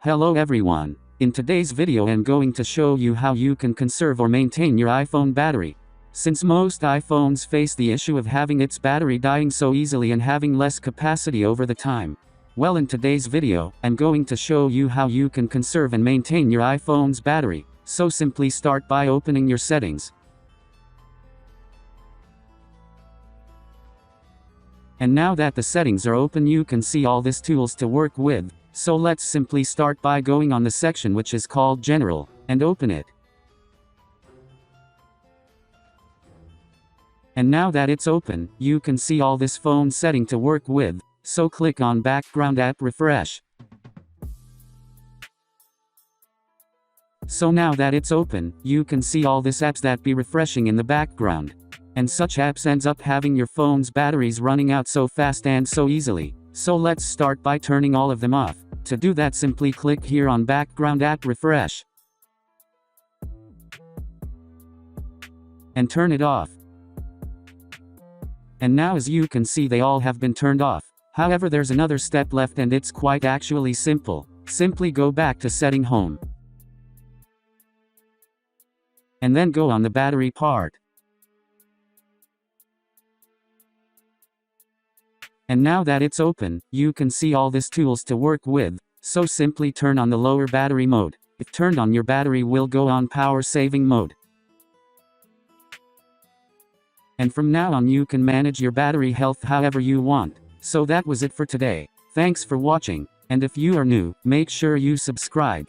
Hello everyone. In today's video I'm going to show you how you can conserve or maintain your iPhone battery. Since most iPhones face the issue of having its battery dying so easily and having less capacity over the time. Well, in today's video, I'm going to show you how you can conserve and maintain your iPhone's battery. So simply start by opening your settings. And now that the settings are open, you can see all these tools to work with. So let's simply start by going on the section which is called General, and open it. And now that it's open, you can see all this phone setting to work with, so click on Background App Refresh. So now that it's open, you can see all these apps that be refreshing in the background. And such apps ends up having your phone's batteries running out so fast and so easily. So let's start by turning all of them off. To do that, simply click here on Background App Refresh. And turn it off. And now as you can see, they all have been turned off. However, there's another step left and it's quite actually simple. Simply go back to Setting Home. And then go on the battery part. And now that it's open, you can see all these tools to work with, so simply turn on the lower battery mode. If turned on, your battery will go on power saving mode. And from now on you can manage your battery health however you want. So that was it for today. Thanks for watching, and if you are new, make sure you subscribe.